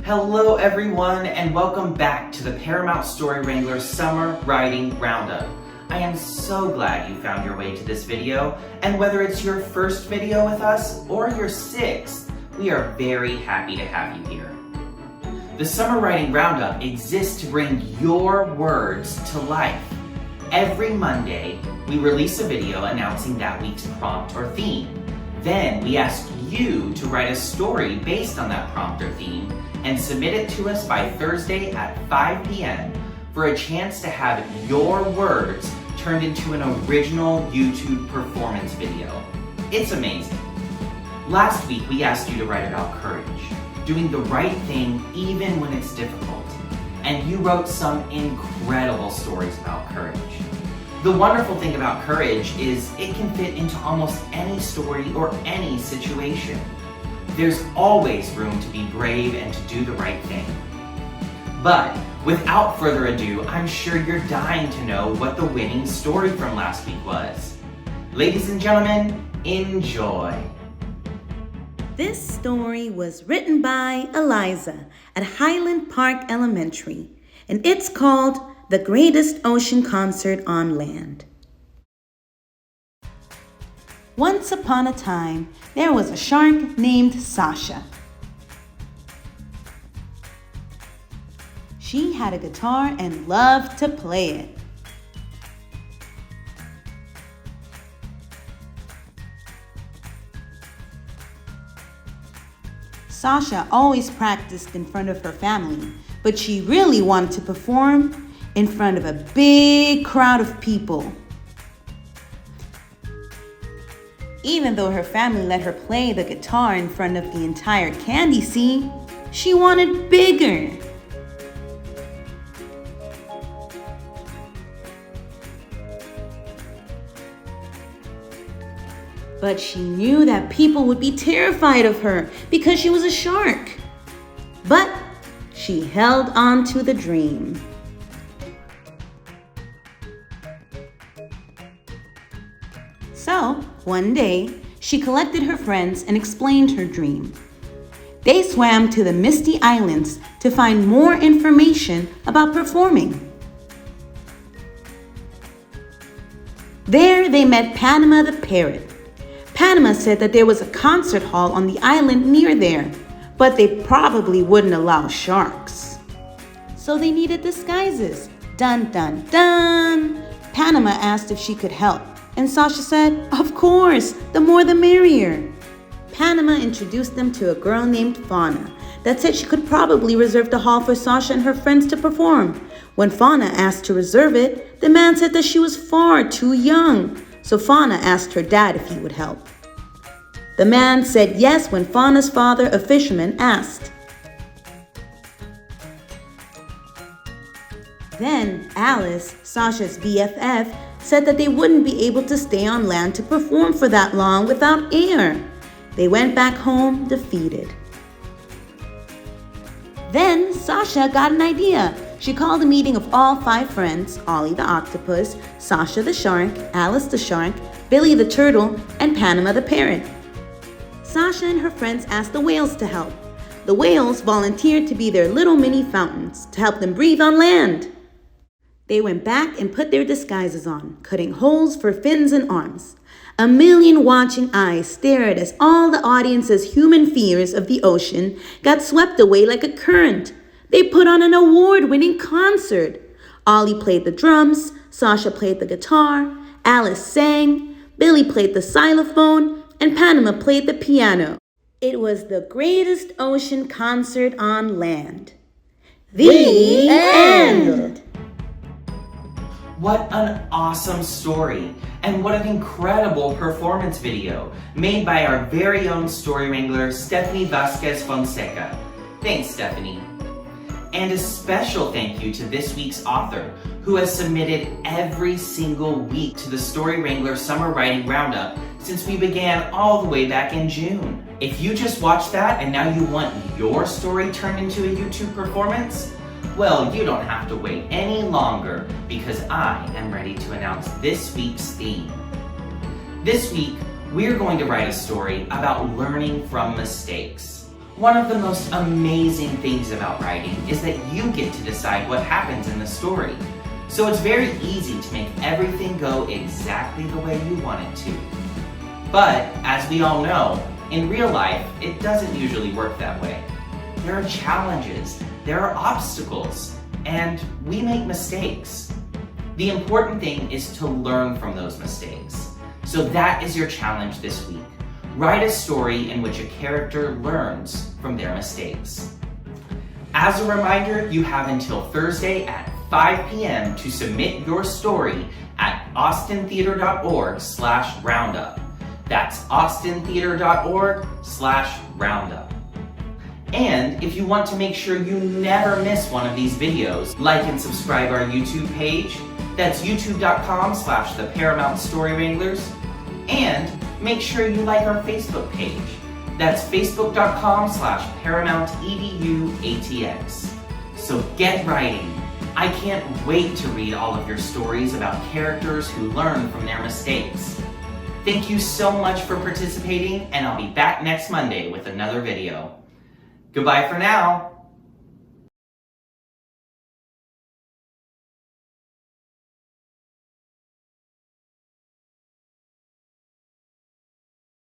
Hello everyone and welcome back to the Paramount Story Wrangler Summer Writing Roundup. I am so glad you found your way to this video, and whether it's your first video with us or your sixth, we are very happy to have you here. The Summer Writing Roundup exists to bring your words to life. Every Monday, we release a video announcing that week's prompt or theme. Then we ask you to write a story based on that prompt or theme and submit it to us by Thursday at 5 p.m. for a chance to have your words turned into an original YouTube performance video. It's amazing. Last week, we asked you to write about courage, doing the right thing even when it's difficult. And you wrote some incredible stories about courage. The wonderful thing about courage is it can fit into almost any story or any situation. There's always room to be brave and to do the right thing. But without further ado, I'm sure you're dying to know what the winning story from last week was. Ladies and gentlemen, enjoy. This story was written by Eliza at Highland Park Elementary, and it's called The Greatest Ocean Concert on Land. Once upon a time, there was a shark named Sasha. She had a guitar and loved to play it. Sasha always practiced in front of her family, but she really wanted to perform in front of a big crowd of people. Even though her family let her play the guitar in front of the entire candy sea, she wanted bigger. But she knew that people would be terrified of her because she was a shark. But she held on to the dream. So, one day, she collected her friends and explained her dream. They swam to the Misty Islands to find more information about performing. There, they met Panama the parrot. Panama said that there was a concert hall on the island near there, but they probably wouldn't allow sharks. So they needed disguises. Dun dun dun! Panama asked if she could help. And Sasha said, "Of course, the more the merrier." Panama introduced them to a girl named Fauna that said she could probably reserve the hall for Sasha and her friends to perform. When Fauna asked to reserve it, the man said that she was far too young. So Fauna asked her dad if he would help. The man said yes when Fauna's father, a fisherman, asked. Then Alice, Sasha's BFF, said that they wouldn't be able to stay on land to perform for that long without air. They went back home defeated. Then Sasha got an idea. She called a meeting of all 5 friends, Ollie the octopus, Sasha the shark, Alice the shark, Billy the turtle, and Panama the parrot. Sasha and her friends asked the whales to help. The whales volunteered to be their little mini fountains to help them breathe on land. They went back and put their disguises on, cutting holes for fins and arms. A million watching eyes stared as all the audience's human fears of the ocean got swept away like a current. They put on an award-winning concert. Ollie played the drums, Sasha played the guitar, Alice sang, Billy played the xylophone, and Panama played the piano. It was the greatest ocean concert on land. The end! What an awesome story, and what an incredible performance video made by our very own story wrangler, Stephanie Vasquez Fonseca. Thanks, Stephanie. And a special thank you to this week's author, who has submitted every single week to the Story Wrangler Summer Writing Roundup since we began all the way back in June. If you just watched that and now you want your story turned into a YouTube performance, well, you don't have to wait any longer because I am ready to announce this week's theme. This week, we're going to write a story about learning from mistakes. One of the most amazing things about writing is that you get to decide what happens in the story. So it's very easy to make everything go exactly the way you want it to. But, as we all know, in real life, it doesn't usually work that way. There are challenges, there are obstacles, and we make mistakes. The important thing is to learn from those mistakes. So that is your challenge this week. Write a story in which a character learns from their mistakes. As a reminder, you have until Thursday at 5 p.m. to submit your story at austintheater.org/roundup. That's austintheater.org/roundup. And if you want to make sure you never miss one of these videos, like and subscribe our YouTube page. That's youtube.com/The Paramount Story Wranglers. And make sure you like our Facebook page. That's facebook.com/ParamountEDUATX. So get writing. I can't wait to read all of your stories about characters who learn from their mistakes. Thank you so much for participating, and I'll be back next Monday with another video. Goodbye for now.